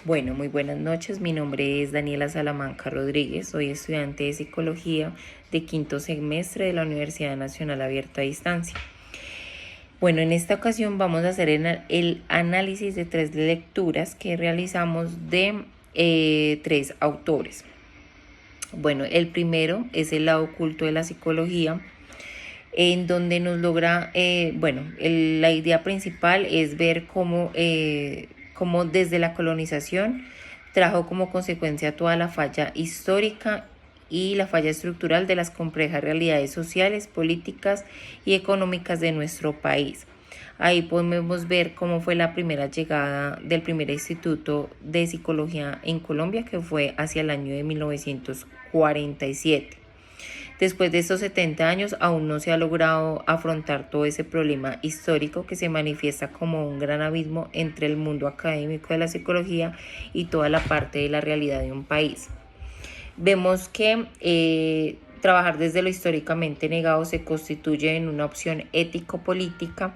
Bueno, muy buenas noches. Mi nombre es Daniela Salamanca Rodríguez. Soy estudiante de Psicología de quinto semestre de la Universidad Nacional Abierta a Distancia. Bueno, en esta ocasión vamos a hacer el análisis de 3 lecturas que realizamos de 3 autores. Bueno, el primero es El lado oculto de la psicología, en donde nos logra, la idea principal es ver cómo desde la colonización trajo como consecuencia toda la falla histórica y la falla estructural de las complejas realidades sociales, políticas y económicas de nuestro país. Ahí podemos ver cómo fue la primera llegada del primer instituto de psicología en Colombia, que fue hacia el año de 1947. Después de estos 70 años aún no se ha logrado afrontar todo ese problema histórico que se manifiesta como un gran abismo entre el mundo académico de la psicología y toda la parte de la realidad de un país. Vemos que trabajar desde lo históricamente negado se constituye en una opción ético-política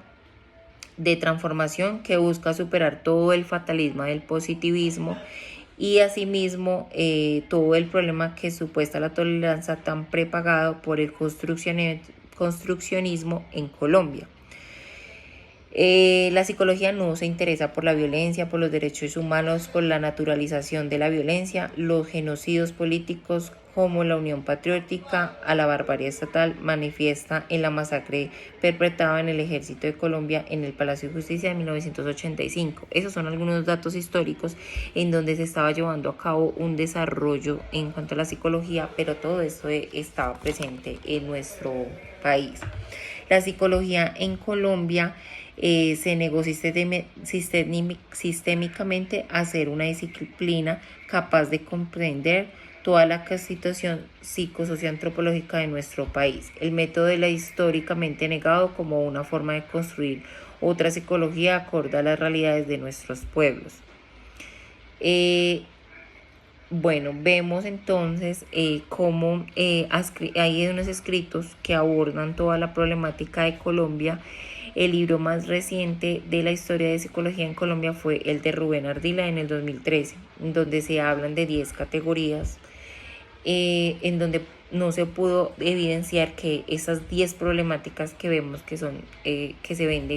de transformación que busca superar todo el fatalismo del positivismo y asimismo todo el problema que supuesta la tolerancia tan prepagado por el construccionismo en Colombia. La psicología no se interesa por la violencia, por los derechos humanos, por la naturalización de la violencia, los genocidios políticos como la Unión Patriótica a la barbarie estatal manifiesta en la masacre perpetrada en el Ejército de Colombia en el Palacio de Justicia de 1985. Esos son algunos datos históricos en donde se estaba llevando a cabo un desarrollo en cuanto a la psicología, pero todo esto estaba presente en nuestro país. La psicología en Colombia se negó sistémicamente a ser una disciplina capaz de comprender toda la constitución psicosocioantropológica de nuestro país. El método de la históricamente negado como una forma de construir otra psicología acorde a las realidades de nuestros pueblos. Vemos entonces cómo hay unos escritos que abordan toda la problemática de Colombia. El libro más reciente de la historia de psicología en Colombia fue el de Rubén Ardila en el 2013, donde se hablan de 10 categorías, en donde no se pudo evidenciar que esas 10 problemáticas que vemos que son que se ven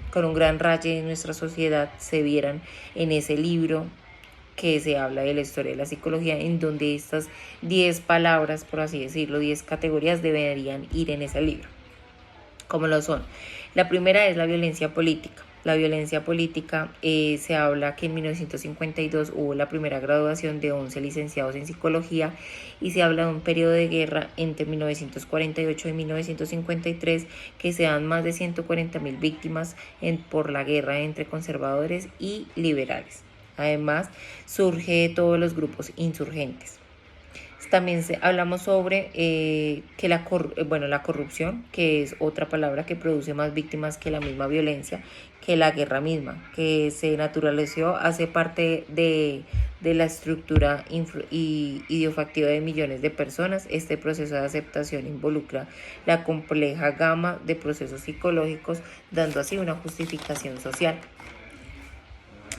con un gran raye en nuestra sociedad se vieran en ese libro que se habla de la historia de la psicología, en donde estas 10 palabras, por así decirlo, 10 categorías deberían ir en ese libro, como lo son. La primera es la violencia política. La violencia política se habla que en 1952 hubo la primera graduación de 11 licenciados en psicología y se habla de un periodo de guerra entre 1948 y 1953 que se dan más de 140.000 víctimas por la guerra entre conservadores y liberales. Además, surge todos los grupos insurgentes. También hablamos sobre que la corrupción, que es otra palabra que produce más víctimas que la misma violencia, que la guerra misma, que se naturalizó, hace parte de la estructura ideofactiva de millones de personas. Este proceso de aceptación involucra la compleja gama de procesos psicológicos, dando así una justificación social.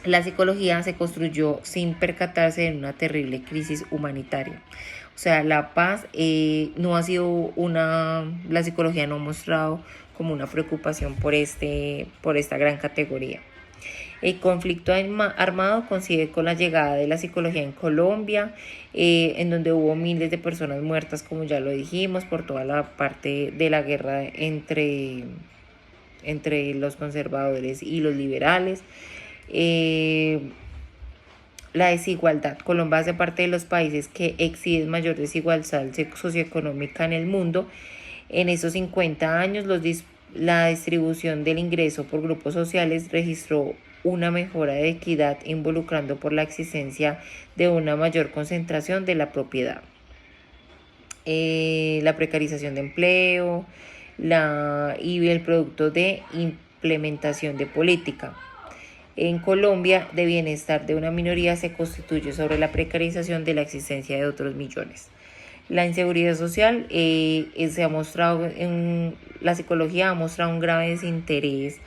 La psicología se construyó sin percatarse de una terrible crisis humanitaria. O sea, la paz no ha sido la psicología no ha mostrado como una preocupación por esta gran categoría. El conflicto armado coincide con la llegada de la psicología en Colombia, en donde hubo miles de personas muertas, como ya lo dijimos, por toda la parte de la guerra entre los conservadores y los liberales. La desigualdad. Colombia hace parte de los países que exhiben mayor desigualdad socioeconómica en el mundo. En esos 50 años, la distribución del ingreso por grupos sociales registró una mejora de equidad involucrando por la existencia de una mayor concentración de la propiedad. La precarización de empleo y el producto de implementación de política. En Colombia, de bienestar de una minoría se constituye sobre la precarización de la existencia de otros millones. La inseguridad social la psicología ha mostrado un grave desinterés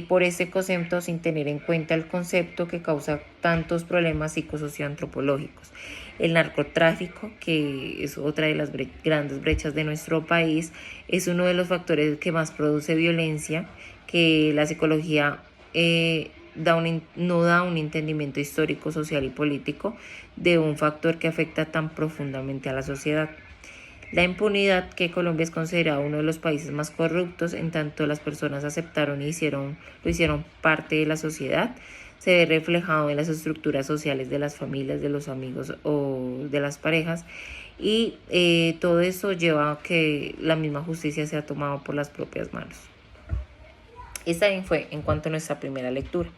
por este concepto sin tener en cuenta el concepto que causa tantos problemas psicosocioantropológicos. El narcotráfico, que es otra de las grandes brechas de nuestro país, es uno de los factores que más produce violencia, que la psicología no da un entendimiento histórico, social y político de un factor que afecta tan profundamente a la sociedad. La impunidad, que Colombia es considerado uno de los países más corruptos, en tanto las personas aceptaron y lo hicieron parte de la sociedad, se ve reflejado en las estructuras sociales de las familias, de los amigos o de las parejas, y todo eso lleva a que la misma justicia sea tomada por las propias manos. Esta fue en cuanto a nuestra primera lectura.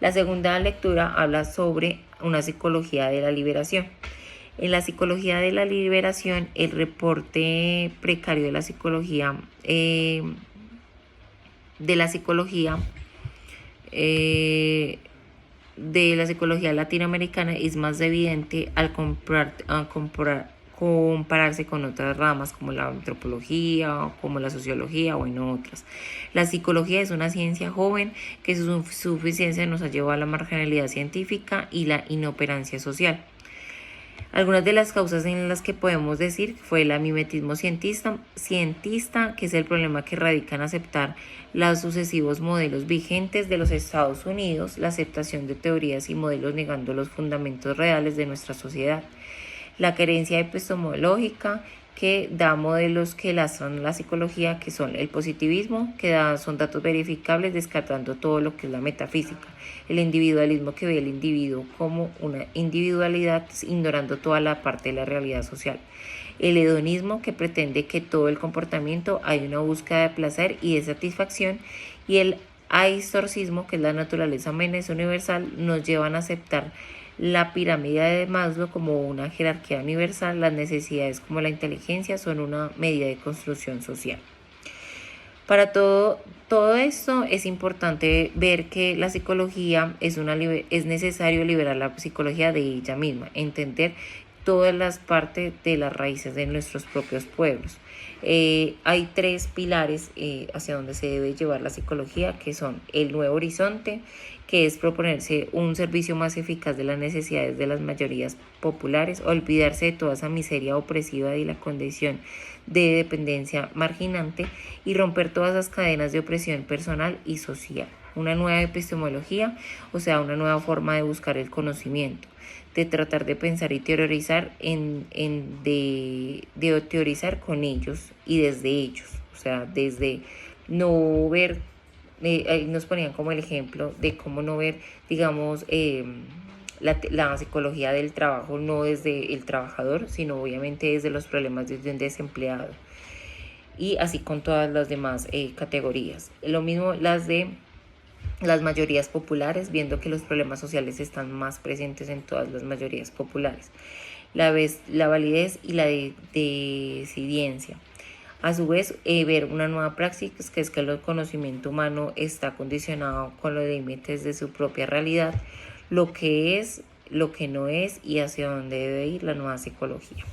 La segunda lectura habla sobre una psicología de la liberación. En la psicología de la liberación, el reporte precario de la psicología latinoamericana es más evidente al compararse con otras ramas como la antropología, como la sociología o en otras. La psicología es una ciencia joven que su suficiencia nos ha llevado a la marginalidad científica y la inoperancia social. Algunas de las causas en las que podemos decir fue el mimetismo cientista, que es el problema que radica en aceptar los sucesivos modelos vigentes de los Estados Unidos, la aceptación de teorías y modelos negando los fundamentos reales de nuestra sociedad. La carencia epistemológica, que da modelos que lastran la psicología, que son el positivismo, son datos verificables descartando todo lo que es la metafísica, el individualismo, que ve el individuo como una individualidad ignorando toda la parte de la realidad social, el hedonismo, que pretende que todo el comportamiento hay una búsqueda de placer y de satisfacción, y el ahistorcismo, que es la naturaleza humana, es universal, nos llevan a aceptar la pirámide de Maslow como una jerarquía universal. Las necesidades como la inteligencia son una medida de construcción social. Para todo esto es importante ver que la psicología es necesario liberar la psicología de ella misma, entender todas las partes de las raíces de nuestros propios pueblos. Hay tres pilares hacia donde se debe llevar la psicología, que son el nuevo horizonte, que es proponerse un servicio más eficaz de las necesidades de las mayorías populares, olvidarse de toda esa miseria opresiva y la condición de dependencia marginante, y romper todas las cadenas de opresión personal y social. Una nueva epistemología, o sea, una nueva forma de buscar el conocimiento, de tratar de pensar y teorizar de teorizar con ellos y desde ellos, o sea, desde no ver, ahí nos ponían como el ejemplo de cómo no ver, digamos, la psicología del trabajo no desde el trabajador, sino obviamente desde los problemas de un desempleado, y así con todas las demás categorías. Lo mismo las de las mayorías populares, viendo que los problemas sociales están más presentes en todas las mayorías populares. La validez y la decidiencia. A su vez, ver una nueva praxis, que es que el conocimiento humano está condicionado con los límites de su propia realidad, lo que es, lo que no es y hacia dónde debe ir la nueva psicología.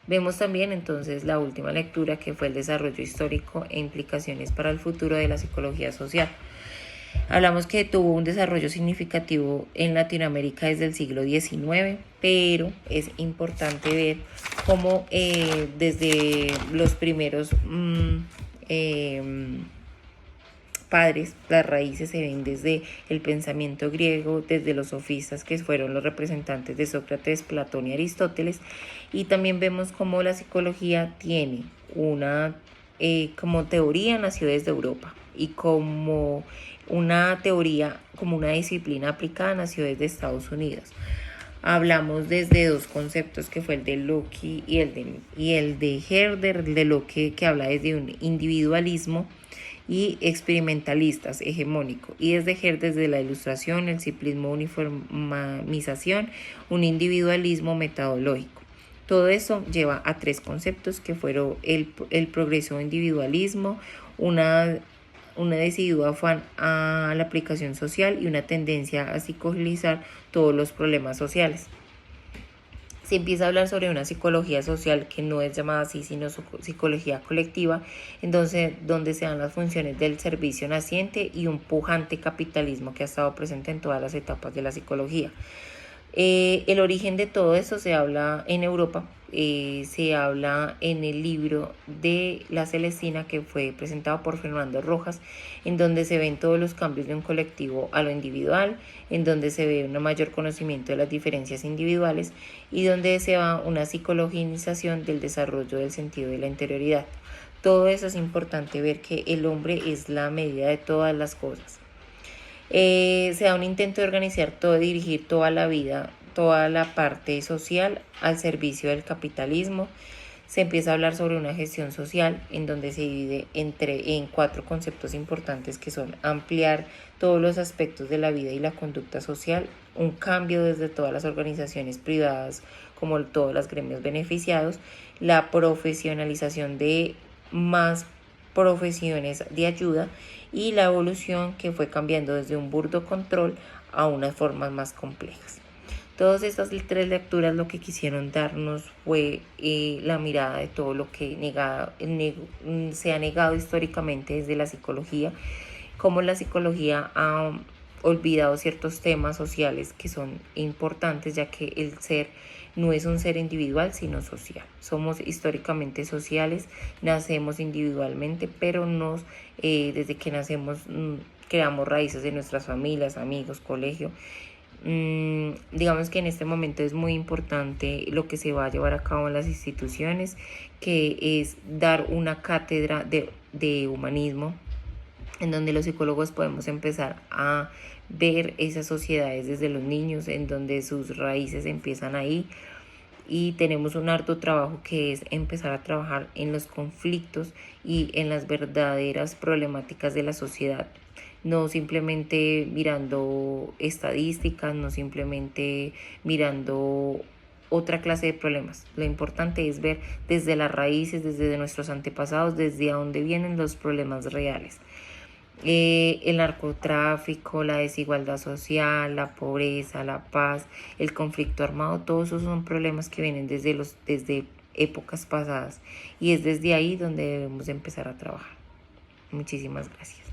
Vemos también entonces la última lectura, que fue el desarrollo histórico e implicaciones para el futuro de la psicología social. Hablamos que tuvo un desarrollo significativo en Latinoamérica desde el siglo XIX, pero es importante ver cómo desde los primeros padres, las raíces se ven desde el pensamiento griego, desde los sofistas, que fueron los representantes de Sócrates, Platón y Aristóteles, y también vemos cómo la psicología tiene una, como teoría nació desde Europa, y como una teoría, como una disciplina aplicada nació desde Estados Unidos. Hablamos desde dos conceptos, que fue el de Locke y el de Herder. El de Locke, que habla desde un individualismo y experimentalistas hegemónico, y desde Herder, desde la ilustración, el simplismo, uniformización, un individualismo metodológico. Todo eso lleva a tres conceptos, que fueron el progreso individualismo, una decidido afán a la aplicación social y una tendencia a psicologizar todos los problemas sociales. se empieza a hablar sobre una psicología social que no es llamada así, sino psicología colectiva, donde se dan las funciones del servicio naciente y un pujante capitalismo que ha estado presente en todas las etapas de la psicología. El origen de todo eso se habla en Europa, se habla en el libro de La Celestina, que fue presentado por Fernando Rojas, en donde se ven todos los cambios de un colectivo a lo individual, en donde se ve un mayor conocimiento de las diferencias individuales y donde se va una psicologización del desarrollo del sentido de la interioridad. Todo eso es importante ver que el hombre es la medida de todas las cosas. Se da un intento de organizar todo, de dirigir toda la vida, toda la parte social al servicio del capitalismo. Se empieza a hablar sobre una gestión social en donde se divide en 4 conceptos importantes, que son ampliar todos los aspectos de la vida y la conducta social, un cambio desde todas las organizaciones privadas como todos los gremios beneficiados, la profesionalización de más profesiones de ayuda y la evolución que fue cambiando desde un burdo control a unas formas más complejas. Todas estas 3 lecturas lo que quisieron darnos fue la mirada de todo lo que se ha negado históricamente desde la psicología, cómo la psicología ha olvidado ciertos temas sociales que son importantes, ya que el ser no es un ser individual, sino social. Somos históricamente sociales, nacemos individualmente, pero desde que nacemos creamos raíces de nuestras familias, amigos, colegio. Digamos que en este momento es muy importante lo que se va a llevar a cabo en las instituciones, que es dar una cátedra de humanismo, en donde los psicólogos podemos empezar a ver esas sociedades desde los niños, en donde sus raíces empiezan ahí, y tenemos un harto trabajo que es empezar a trabajar en los conflictos y en las verdaderas problemáticas de la sociedad, no simplemente mirando estadísticas, no simplemente mirando otra clase de problemas. Lo importante es ver desde las raíces, desde nuestros antepasados, desde dónde vienen los problemas reales. El narcotráfico, la desigualdad social, la pobreza, la paz, el conflicto armado, todos esos son problemas que vienen desde épocas pasadas, y es desde ahí donde debemos empezar a trabajar. Muchísimas gracias.